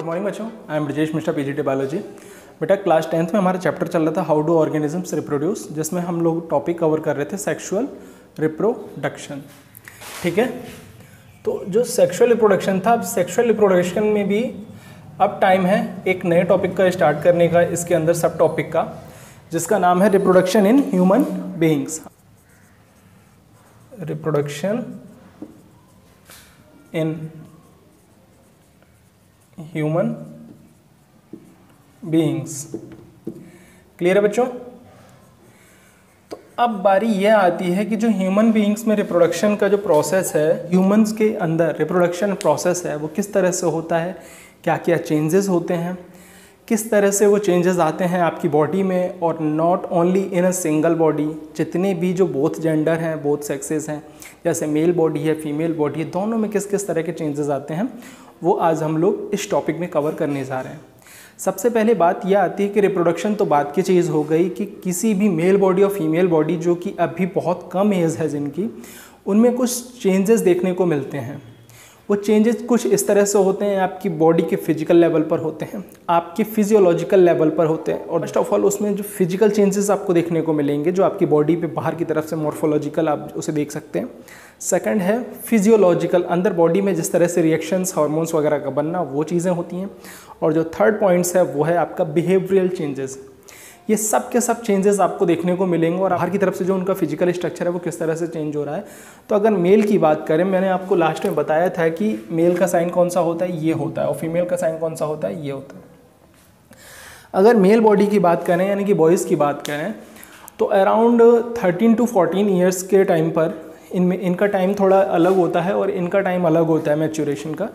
Good morning बच्चों, I am Brajesh Mishra, PGT biology. बेटा class 10th में हमारा चैप्टर चल रहा था हाउ डू ऑर्गेनिजम्स रिप्रोड्यूस, जिसमें हम लोग टॉपिक कवर कर रहे थे सेक्सुअल रिप्रोडक्शन। ठीक है, तो जो सेक्सुअल रिप्रोडक्शन था, अब सेक्सुअल रिप्रोडक्शन में भी अब टाइम है एक नए टॉपिक का स्टार्ट करने का, इसके अंदर सब टॉपिक का, जिसका नाम है reproduction in human beings. Reproduction in human beings. Clear है बच्चों? तो अब बारी यह आती है कि जो ह्यूमन बीइंग्स में रिप्रोडक्शन का जो प्रोसेस है, ह्यूमंस के अंदर रिप्रोडक्शन प्रोसेस है, वो किस तरह से होता है, क्या क्या चेंजेस होते हैं, किस तरह से वो चेंजेस आते हैं आपकी बॉडी में, और not only in a single body, जितने भी जो बोथ जेंडर हैं, बोथ सेक्सेस हैं, जैसे मेल बॉडी है, फीमेल बॉडी है, दोनों में किस किस तरह के चेंजेस आते हैं, वो आज हम लोग इस टॉपिक में कवर करने जा रहे हैं। सबसे पहले बात यह आती है कि रिप्रोडक्शन तो बात की चीज़ हो गई कि किसी भी मेल बॉडी और फीमेल बॉडी जो कि अभी बहुत कम एज है जिनकी, उनमें कुछ चेंजेस देखने को मिलते हैं। वो चेंजेस कुछ इस तरह से होते हैं, आपकी बॉडी के फिजिकल लेवल पर होते हैं, आपके फिजियोलॉजिकल लेवल पर होते हैं, और फर्स्ट ऑफ ऑल उसमें जो फिजिकल चेंजेस आपको देखने को मिलेंगे, जो आपकी बॉडी पे बाहर की तरफ से मॉर्फोलॉजिकल आप उसे देख सकते हैं। सेकंड है फिजियोलॉजिकल, अंदर बॉडी में जिस तरह से रिएक्शंस, हार्मोन्स वगैरह का बनना, वो चीज़ें होती हैं। और जो थर्ड पॉइंट्स है वो है आपका बिहेवियरल चेंजेस। ये सब के सब चेंजेस आपको देखने को मिलेंगे, और बाहर की तरफ से जो उनका फिजिकल स्ट्रक्चर है वो किस तरह से चेंज हो रहा है। तो अगर मेल की बात करें, मैंने आपको लास्ट में बताया था कि मेल का साइन कौन सा होता है, ये होता है, और फीमेल का साइन कौन सा होता है, ये होता है। अगर मेल बॉडी की बात करें, यानी कि बॉयज़ की बात करें, तो अराउंड 13 to 14 ईयर्स के टाइम पर इनमें इनका टाइम थोड़ा अलग होता है और इनका टाइम अलग होता है मैच्योरेशन का।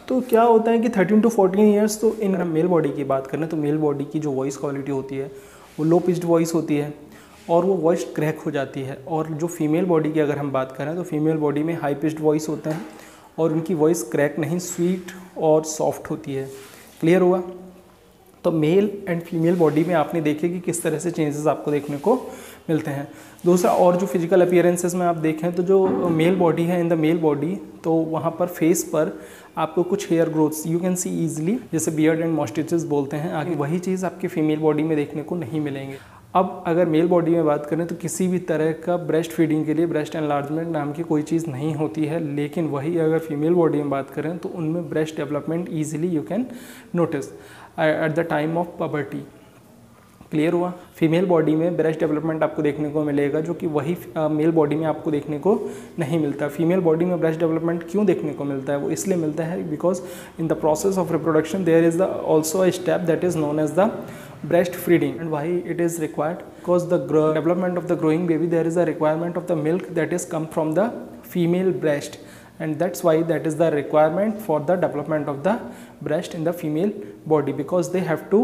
तो क्या होता है कि 13 to 14 ईयर्स, तो इन मेल बॉडी की बात करें तो मेल बॉडी की जो वॉइस क्वालिटी होती है वो लो पिच्ड वॉइस होती है, और वो वॉइस क्रैक हो जाती है। और जो फीमेल बॉडी की अगर हम बात करें तो फीमेल बॉडी में हाई पिच्ड वॉइस होते हैं, और उनकी वॉइस क्रैक नहीं, स्वीट और सॉफ्ट होती है। क्लियर हुआ? तो मेल एंड फीमेल बॉडी में आपने देखे कि किस तरह से चेंजेस आपको देखने को मिलते हैं। दूसरा, और जो फिजिकल अपीयरेंसेस में आप देखें तो जो मेल बॉडी है, इन द मेल बॉडी, तो वहाँ पर फेस पर आपको कुछ hair growths you can see easily, जैसे बियर्ड एंड मॉस्टिचेस बोलते हैं, आगे वही चीज़ आपकी फीमेल बॉडी में देखने को नहीं मिलेंगे। अब अगर मेल बॉडी में बात करें तो किसी भी तरह का ब्रेस्ट फीडिंग के लिए ब्रेस्ट एनलार्जमेंट नाम की कोई चीज़ नहीं होती है, लेकिन वही अगर फीमेल बॉडी में बात करें तो उनमें breast development easily you can notice at the time of puberty. Clear हुआ? फीमेल बॉडी में ब्रेस्ट डेवलपमेंट आपको देखने को मिलेगा, जो कि वही मेल बॉडी में आपको देखने को नहीं मिलता। फीमेल बॉडी में ब्रेस्ट डेवलपमेंट क्यों देखने को मिलता है? वो इसलिए मिलता है because in the process of reproduction there is the also a step that is known as the breast feeding, and why it is required? Because the development of the growing baby, there is a requirement of the milk that is come from the female breast, and that's why that is the requirement for the development of the breast in the female body, because they have to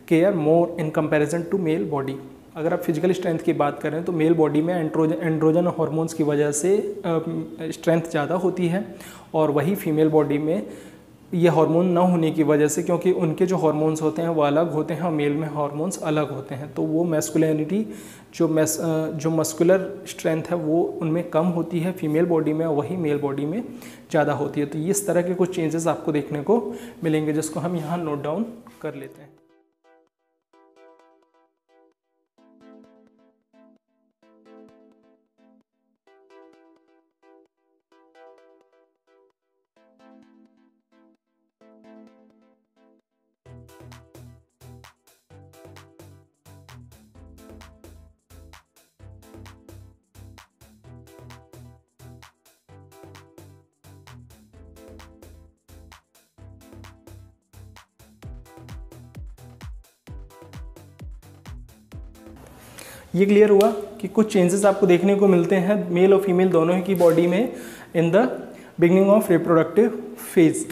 care more in comparison to male body. अगर आप physical strength की बात करें तो mail body में androgen hormones की वजह से स्ट्रेंथ ज़्यादा होती है, और वही फीमेल बॉडी में ये हार्मोन ना होने की वजह से, क्योंकि उनके जो हार्मोन्स होते हैं वो अलग होते हैं और मेल में हार्मोन्स अलग होते हैं, तो वो मैस्कुलिनिटी जो मस्कुलर स्ट्रेंथ है वो उनमें कम होती है फीमेल बॉडी में, और वही मेल बॉडी में ज़्यादा होती है। तो इस तरह के कुछ चेंजेस आपको देखने को मिलेंगे, जिसको हम यहाँ नोट डाउन कर लेते हैं। ये क्लियर हुआ कि कुछ चेंजेस आपको देखने को मिलते हैं मेल और फीमेल दोनों की बॉडी में in the beginning of reproductive phase.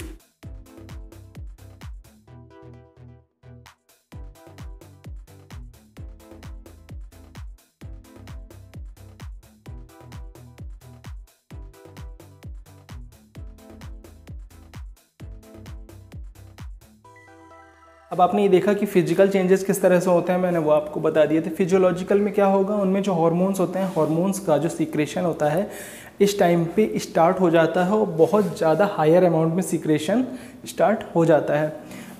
अब आपने ये देखा कि फिजिकल चेंजेस किस तरह से होते हैं, मैंने वो आपको बता दिए थे। फिजियोलॉजिकल में क्या होगा, उनमें जो हार्मोन्स होते हैं, हार्मोन्स का जो सीक्रेशन होता है इस टाइम पे स्टार्ट हो जाता है, और बहुत ज़्यादा हायर अमाउंट में सीक्रेशन स्टार्ट हो जाता है।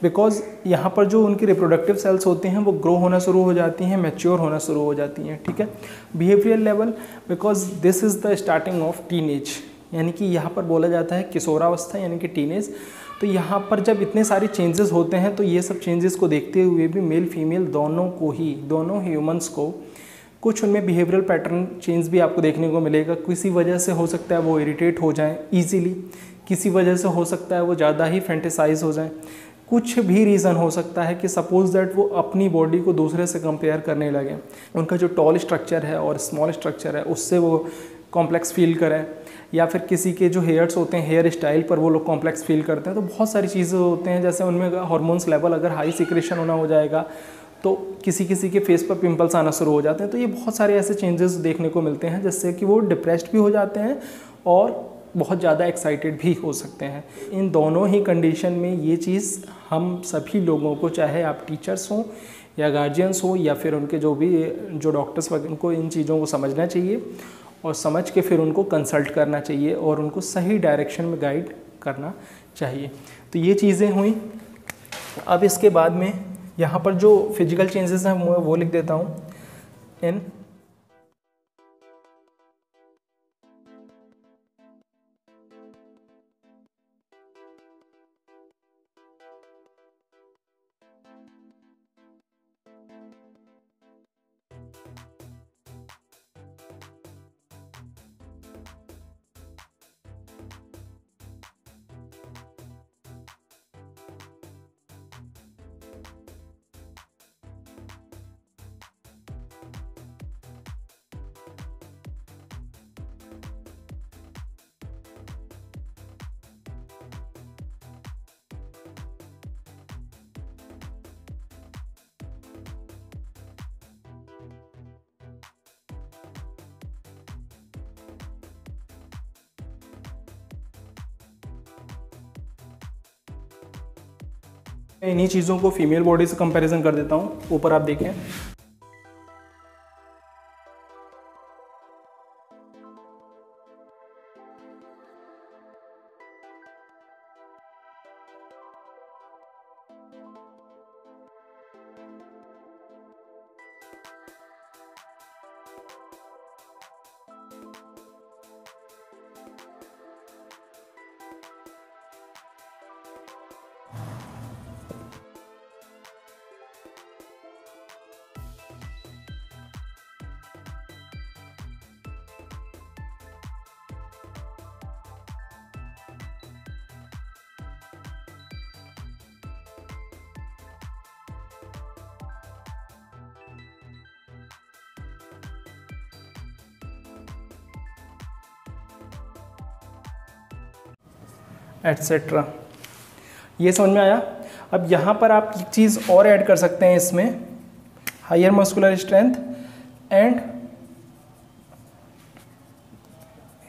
बिकॉज यहाँ पर जो उनकी रिप्रोडक्टिव सेल्स होते हैं वो ग्रो होना शुरू हो जाती हैं, मैच्योर होना शुरू हो जाती हैं, ठीक है। Behavioural level, because this is the starting of teenage, यानी कि यहाँ पर बोला जाता है किशोरावस्था यानी कि टीनेज। तो यहाँ पर जब इतने सारे चेंजेस होते हैं तो ये सब चेंजेस को देखते हुए भी मेल फीमेल दोनों को ही, दोनों ह्यूमंस को कुछ उनमें बिहेवियरल पैटर्न चेंज भी आपको देखने को मिलेगा। किसी वजह से हो सकता है वो इरिटेट हो जाएं ईजीली, किसी वजह से हो सकता है वो ज़्यादा ही फैंटेसाइज हो जाएं, कुछ भी रीज़न हो सकता है कि सपोज़ दैट वो अपनी बॉडी को दूसरे से कंपेयर करने लगें, उनका जो टॉल स्ट्रक्चर है और स्मॉल स्ट्रक्चर है उससे वो कॉम्प्लेक्स फील करें, या फिर किसी के जो हेयर्स होते हैं हेयर स्टाइल पर वो लोग कॉम्प्लेक्स फील करते हैं। तो बहुत सारी चीज़ें होते हैं, जैसे उनमें हार्मोन्स लेवल अगर हाई सिक्रेशन होना हो जाएगा तो किसी किसी के फेस पर पिंपल्स आना शुरू हो जाते हैं। तो ये बहुत सारे ऐसे चेंजेस देखने को मिलते हैं जिससे कि वो डिप्रेस्ड भी हो जाते हैं और बहुत ज़्यादा एक्साइटेड भी हो सकते हैं। इन दोनों ही कंडीशन में ये चीज़ हम सभी लोगों को, चाहे आप टीचर्स हों या गार्जियंस हो या फिर उनके जो डॉक्टर्स वगैरह, उनको इन चीज़ों को समझना चाहिए और समझ के फिर उनको कंसल्ट करना चाहिए और उनको सही डायरेक्शन में गाइड करना चाहिए। तो ये चीज़ें हुई। अब इसके बाद में यहाँ पर जो फिजिकल चेंजेस हैं वो लिख देता हूँ इन इन्हीं चीज़ों को फीमेल बॉडी से कंपैरिजन कर देता हूँ। ऊपर आप देखें एट्सेट्रा, ये समझ में आया। अब यहाँ पर आप एक चीज़ और ऐड कर सकते हैं इसमें, higher muscular strength and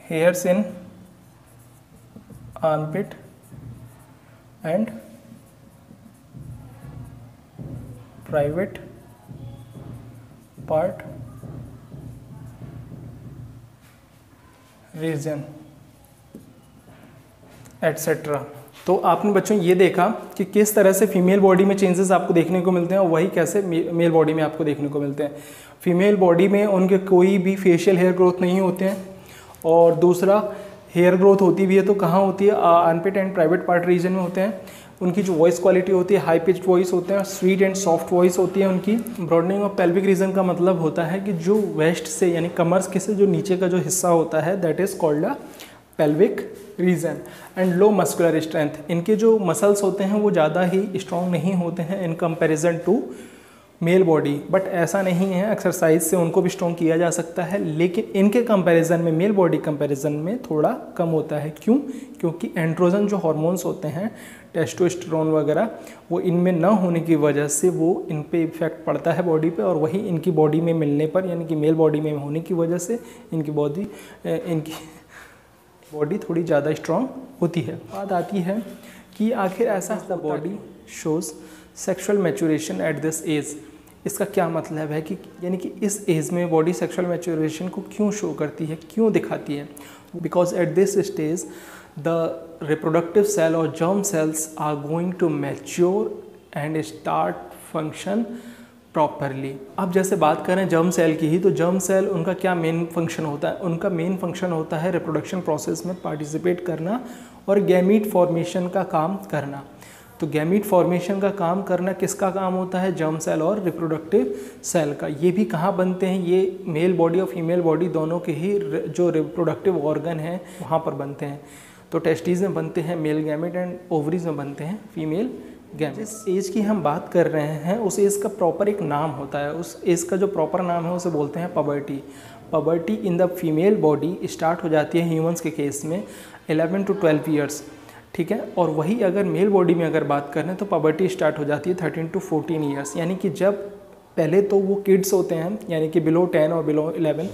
hairs in armpit and private part region etcetera. तो आपने बच्चों ये देखा कि किस तरह से फीमेल बॉडी में चेंजेस आपको देखने को मिलते हैं और वही कैसे मेल बॉडी में आपको देखने को मिलते हैं। फीमेल बॉडी में उनके कोई भी फेशियल हेयर ग्रोथ नहीं होते हैं, और दूसरा हेयर ग्रोथ होती भी है तो कहाँ होती है, armpit and private part reason में होते हैं। उनकी जो वॉइस क्वालिटी होती है हाई पिच्ड वॉइस होते हैं, स्वीट एंड सॉफ्ट वॉइस होती है उनकी। ब्रॉडनिंग ऑफ पेल्विक रीजन का मतलब होता है कि जो वेस्ट से यानी कमर के से जो नीचे का जो हिस्सा होता है that is called a pelvic region. And low muscular strength, इनके जो मसल्स होते हैं वो ज़्यादा ही स्ट्रॉन्ग नहीं होते हैं in comparison to male body, but ऐसा नहीं है, एक्सरसाइज से उनको भी स्ट्रॉन्ग किया जा सकता है, लेकिन इनके कंपैरिजन में मेल बॉडी कंपैरिजन में थोड़ा कम होता है। क्यों? क्योंकि एंड्रोजन जो हार्मोन्स होते हैं टेस्टोस्टेरोन वगैरह, वो इनमें न होने की वजह से वो इन पे इफेक्ट पड़ता है बॉडी पे, और वही इनकी बॉडी में मिलने पर यानी कि मेल बॉडी में होने की वजह से इनकी बॉडी थोड़ी ज़्यादा स्ट्रॉन्ग होती है। बात आती है कि आखिर ऐसा the body shows sexual maturation at this age. इसका क्या मतलब है कि यानी कि इस एज में बॉडी सेक्सुअल मैच्योरेशन को क्यों शो करती है, क्यों दिखाती है? Because at this stage the reproductive cell और germ cells are going to mature and start function properly. अब जैसे बात करें जर्म सेल की ही, तो जर्म सेल उनका क्या मेन फंक्शन होता है? उनका मेन फंक्शन होता है रिप्रोडक्शन प्रोसेस में पार्टिसिपेट करना और गैमीट फॉर्मेशन का काम करना। तो गैमीट फॉर्मेशन का काम करना किसका काम होता है? जर्म सेल और रिप्रोडक्टिव सेल का। ये भी कहाँ बनते हैं? ये मेल बॉडी और फीमेल बॉडी दोनों के ही जो रिप्रोडक्टिव ऑर्गन हैं वहाँ पर बनते हैं। तो टेस्टिस में बनते हैं मेल गैमेट एंड ओवरीज में बनते हैं फीमेल गैमेट। जिस एज की हम बात कर रहे हैं उस एज का प्रॉपर एक नाम होता है। उस एज का जो प्रॉपर नाम है उसे बोलते हैं puberty. Puberty in the female body start हो जाती है ह्यूमंस के केस में 11 to 12 ईयर्स, ठीक है। और वही अगर मेल बॉडी में अगर बात करें तो पबर्टी स्टार्ट हो जाती है 13 to 14 ईयर्स। यानी कि जब पहले तो वो किड्स होते हैं यानी कि बिलो 10 और बिलो 11,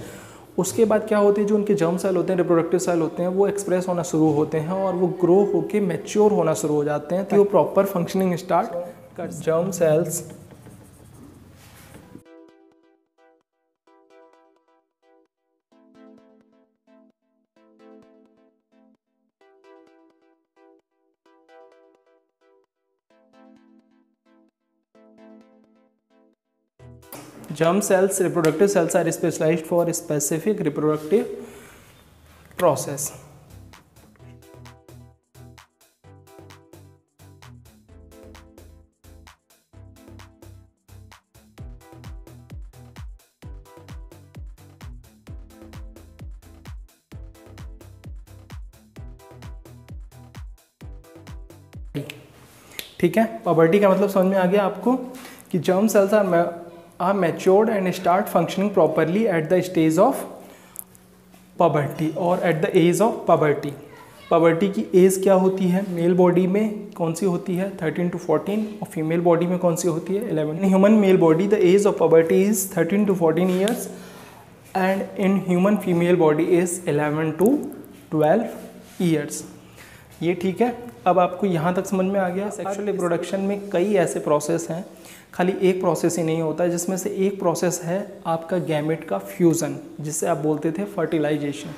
उसके बाद क्या होते हैं जो उनके जर्म सेल होते हैं, रिप्रोडक्टिव सेल होते हैं, वो एक्सप्रेस होना शुरू होते हैं और वो ग्रो होके मैच्योर होना शुरू हो जाते हैं, तो वो प्रॉपर फंक्शनिंग स्टार्ट कर। Germ cells germ cells, reproductive cells are specialized for a specific reproductive process. ठीक है, पबर्टी का मतलब समझ में आ गया आपको कि germ cells are matured and start functioning properly at the stage of puberty और at the age of puberty. Puberty की एज क्या होती है? मेल बॉडी में कौन सी होती है? 13 to 14 और फीमेल बॉडी में कौन सी होती है? 11। In human male body the age of puberty is 13 to 14 years and in human female body is 11 to 12 years. ये ठीक है। अब आपको यहाँ तक समझ में आ गया। सेक्सुअल रिप्रोडक्शन में कई ऐसे प्रोसेस हैं, खाली एक प्रोसेस ही नहीं होता है, जिसमें से एक प्रोसेस है आपका गैमेट का फ्यूज़न, जिसे आप बोलते थे फर्टिलाइजेशन।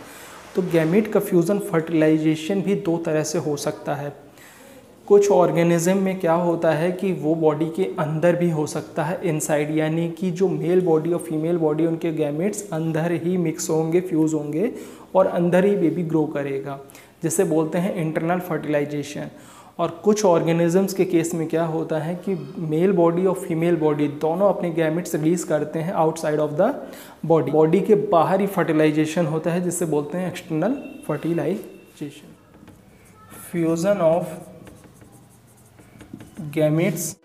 तो गैमेट का फ्यूज़न फर्टिलाइजेशन भी दो तरह से हो सकता है। कुछ ऑर्गेनिज्म में क्या होता है कि वो बॉडी के अंदर भी हो सकता है, इनसाइड, यानी कि जो मेल बॉडी और फीमेल बॉडी उनके गैमेट्स अंदर ही मिक्स होंगे, फ्यूज़ होंगे और अंदर ही बेबी ग्रो करेगा, जिसे बोलते हैं इंटरनल फर्टिलाइजेशन। और कुछ ऑर्गेनिजम्स के केस में क्या होता है कि मेल बॉडी और फीमेल बॉडी दोनों अपने गैमेट्स रिलीज करते हैं outside of the body. Body के बाहर ही फर्टिलाइजेशन होता है, जिसे बोलते हैं external fertilization. Fusion of gametes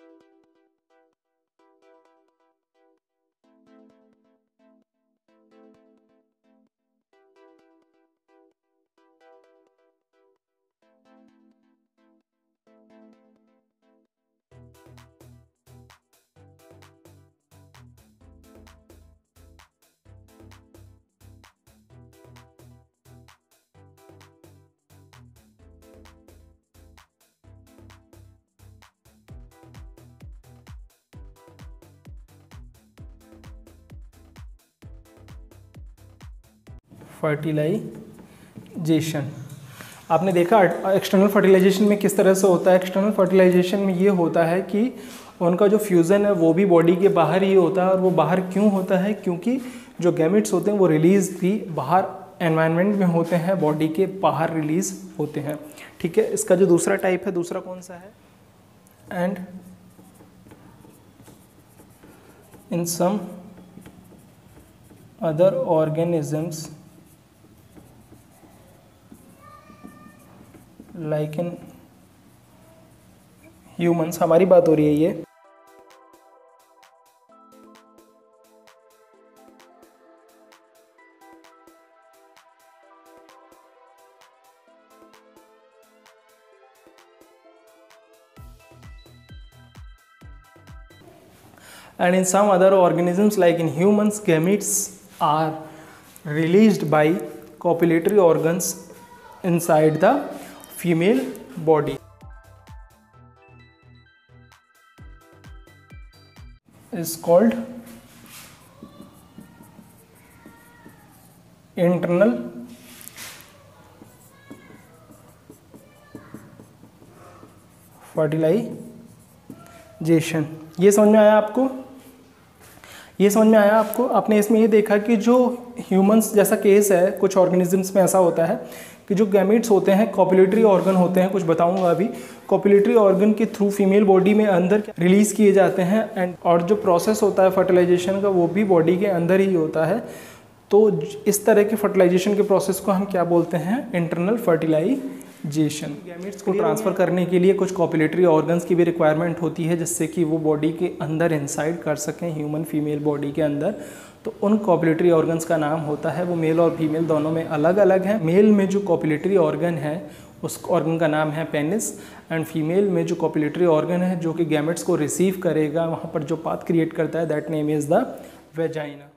fertilization आपने देखा एक्सटर्नल फर्टिलाइजेशन में किस तरह से होता है। एक्सटर्नल फर्टिलाइजेशन में ये होता है कि उनका जो फ्यूज़न है वो भी बॉडी के बाहर ही होता है। और वो बाहर क्यों होता है? क्योंकि जो गैमेट्स होते हैं वो रिलीज भी बाहर एनवायरनमेंट में होते हैं, बॉडी के बाहर रिलीज होते हैं। ठीक है, इसका जो दूसरा टाइप है, दूसरा कौन सा है? And in some other organisms like in humans, हमारी बात हो रही है ये, and in some other organisms like in humans, gametes are released by copulatory organs inside the female body. Is called internal fertilization. जेशन। ये समझ में आया आपको? ये समझ में आया आपको? आपने इसमें ये देखा कि जो ह्यूमंस जैसा केस है, कुछ ऑर्गेनिजम्स में ऐसा होता है कि जो गैमेट्स होते हैं कॉपुलेटरी ऑर्गन होते हैं, कुछ बताऊंगा अभी, कॉपुलेटरी ऑर्गन के थ्रू फीमेल बॉडी में अंदर रिलीज किए जाते हैं एंड और जो प्रोसेस होता है फर्टिलाइजेशन का वो भी बॉडी के अंदर ही होता है। तो इस तरह के फर्टिलाइजेशन के प्रोसेस को हम क्या बोलते हैं? Internal fertilization. गैमेट्स को ट्रांसफ़र करने के लिए कुछ कॉपुलेटरी ऑर्गन्स की भी रिक्वायरमेंट होती है जिससे कि वो बॉडी के अंदर इंसाइड कर सकें ह्यूमन फीमेल बॉडी के अंदर। तो उन कॉपुलेटरी ऑर्गन्स का नाम होता है, वो मेल और फीमेल दोनों में अलग अलग है। मेल में जो कॉपुलेटरी ऑर्गन है उस ऑर्गन का नाम है पेनिस एंड फीमेल में जो कॉपुलेटरी ऑर्गन है जो कि गैमेट्स को रिसीव करेगा, वहाँ पर जो पाथ क्रिएट करता है, that name is the vagina.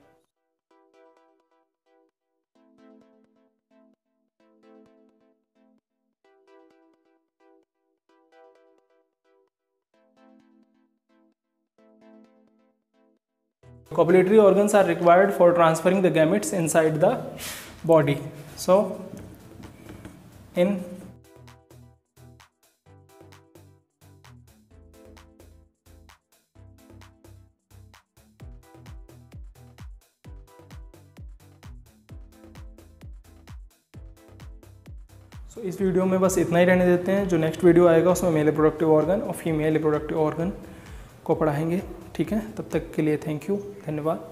Copulatory organs are required for transferring the gametes inside the body. So, in इस वीडियो में बस इतना ही रहने देते हैं। जो नेक्स्ट वीडियो आएगा उसमें मेल रिप्रोडक्टिव ऑर्गन और फीमेल रिप्रोडक्टिव ऑर्गन को पढ़ाएंगे। ठीक है, तब तक के लिए थैंक यू, धन्यवाद।